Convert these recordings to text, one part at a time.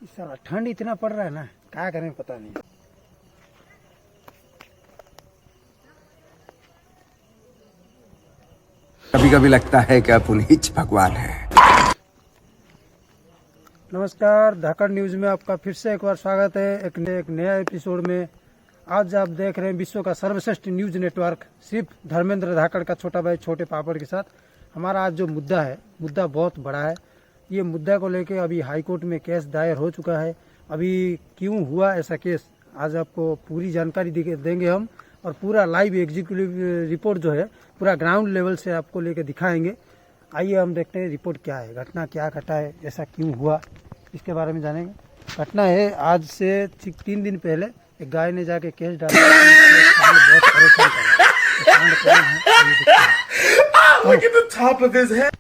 साला ठंड इतना पड़ रहा है ना, क्या करें पता नहीं। कभी कभी लगता है कि आप उन्हीं भगवान हैं। नमस्कार, धाकड़ न्यूज़ में आपका फिर से एक बार स्वागत है एक नया एपिसोड में। आज आप देख रहे हैं विश्व का सर्वश्रेष्ठ न्यूज़ नेटवर्क सिर्फ धर्मेंद्र धाकड़ का छोटा भाई छोटे पापड़ के साथ। हमारा आज जो मुद्दा है, मुद्दा बहुत बड़ा है। ये मुद्दा को लेके अभी हाई कोर्ट में केस दायर हो चुका है। अभी क्यों हुआ ऐसा केस, आज आपको पूरी जानकारी देंगे हम, और पूरा लाइव एग्जीक्यूटिव रिपोर्ट जो है पूरा ग्राउंड लेवल से आपको लेके दिखाएंगे। आइए हम देखते हैं रिपोर्ट क्या है, घटना क्या घटा है, ऐसा क्यों हुआ, इसके बारे में जानेंगे। घटना है आज से ठीक 3 दिन पहले एक गाय ने जाके केस डाला। बहुत परेशान कर रहा है,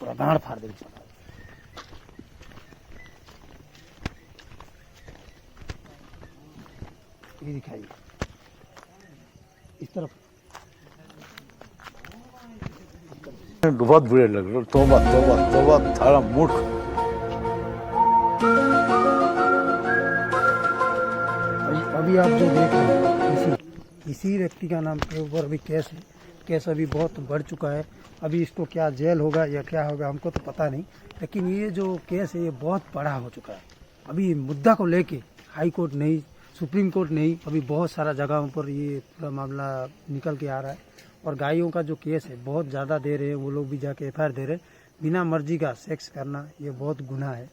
पूरा गांड फाड़ देंगे। ये दिखाइए इस तरफ। बहुत बुरे लग रहे। तोबा तोबा तोबा, थारा मूर्ख। अभी आप जो देख रहे हैं इसी व्यक्ति का नाम के ऊपर अभी केस है। केस अभी बहुत बढ़ चुका है। अभी इसको क्या जेल होगा या क्या होगा हमको तो पता नहीं, लेकिन ये जो केस है ये बहुत बड़ा हो चुका है। अभी मुद्दा को लेके हाई कोर्ट नहीं, सुप्रीम कोर्ट नहीं, अभी बहुत सारा जगहों पर ये पूरा मामला निकल के आ रहा है। और गायों का जो केस है बहुत ज़्यादा दे रहे हैं, वो लोग भी जाके एफआईआर दे रहे हैं। बिना मर्जी का सेक्स करना ये बहुत गुनाह है।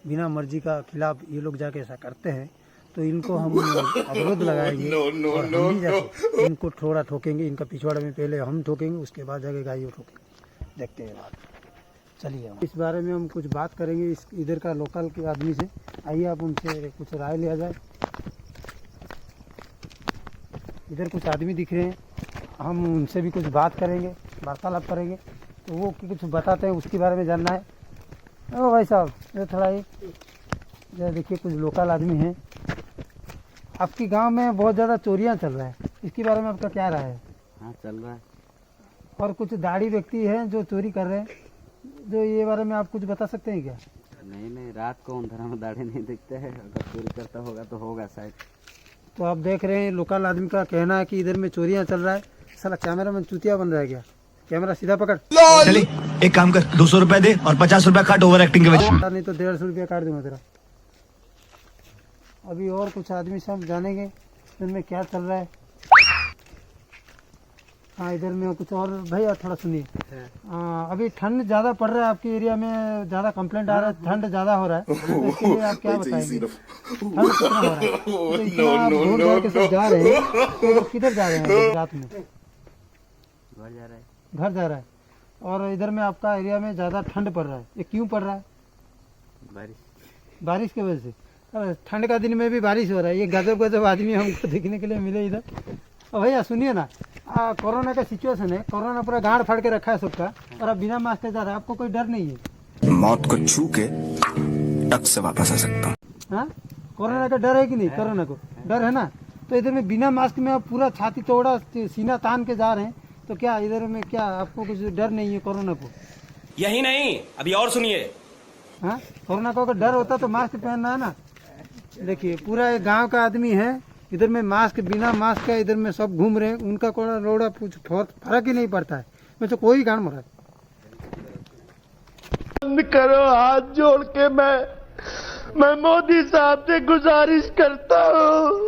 बिना मर्जी का खिलाफ ये लोग जाके ऐसा करते हैं तो इनको हम अवरोध लगाएंगे और हम भी जाके इनको थोड़ा ठोकेंगे। इनका पिछवाड़ा में पहले हम ठोकेंगे, उसके बाद जाके गायों ठोकेंगे। देखते हैं बात। चलिए इस बारे में हम कुछ बात करेंगे इस इधर का लोकल के आदमी से। आइए आप उनसे कुछ राय लिया जाए। इधर कुछ आदमी दिख रहे हैं, हम उनसे भी कुछ बात करेंगे, वार्तालाप करेंगे, तो वो कुछ बताते हैं, उसके बारे में जानना है। ओ भाई साहब, ये थोड़ा ही देखिए, कुछ लोकल आदमी हैं। आपकी गांव में बहुत ज़्यादा चोरियां चल रहा है, इसके बारे में आपका क्या राय है? हाँ, चल रहा है। और कुछ दाढ़ी व्यक्ति हैं जो चोरी कर रहे हैं, जो ये बारे में आप कुछ बता सकते हैं क्या? नहीं, रात को अंधेरा में दाढ़ी नहीं दिखते हैं। अगर चोरी करता होगा तो होगा शायद। तो आप देख रहे हैं लोकल आदमी का कहना है कि इधर में चोरियां चल रहा है। साला कैमरा में चूतिया बन रहा है क्या? कैमरा सीधा पकड़। चले एक काम कर, 200 रुपए दे और 50 रुपए काट ओवर एक्टिंग के वजह। नहीं तो 150 रुपया काट दूंगा तेरा। अभी और कुछ आदमी सब जानेंगे इनमें क्या चल रहा है। हाँ, इधर में कुछ और भैया थोड़ा सुनिए। अभी ठंड ज़्यादा पड़ रहा है आपके एरिया में, ज़्यादा कंप्लेंट आ रहा है, ठंड ज़्यादा हो रहा है, तो इसके लिए आप क्या बताएंगे? ठंड कितना हो रहा है? तो इतना आप दूर दूर के सब जा रहे हैं, तो किधर जा रहे हैं रात में? घर जा रहा है। घर जा रहा है। और इधर में आपका एरिया में ज़्यादा ठंड पड़ रहा है, ये क्यों पड़ रहा है? बारिश की वजह से। ठंड का दिन में भी बारिश हो रहा है। ये गजब गजब आदमी हमको देखने के लिए मिले इधर। और भैया सुनिए ना, कोरोना का सिचुएशन है, कोरोना पूरा गाड़ फाड़ के रखा है सबका, और अब बिना मास्क के जा रहा है। आपको कोई डर नहीं है? मौत को छू के टक से वापस आ सकता हूँ। हाँ, कोरोना का डर है कि नहीं? कोरोना को डर है ना। तो इधर में बिना मास्क में आप पूरा छाती तोड़ा सीना तान के जा रहे हैं, तो क्या इधर में क्या आपको कुछ डर नहीं है कोरोना को? यही नहीं, अभी और सुनिए। हाँ, कोरोना को अगर डर होता तो मास्क पहनना है ना। देखिए पूरा एक गांव का आदमी है, इधर में मास्क बिना मास्क का इधर में सब घूम रहे हैं, उनका कोड़ा रोड़ा कुछ फर्क ही नहीं पड़ता है। मैं तो कोई काम हो रहा है। बंद करो, हाथ जोड़ के मैं मोदी साहब से गुजारिश करता हूँ।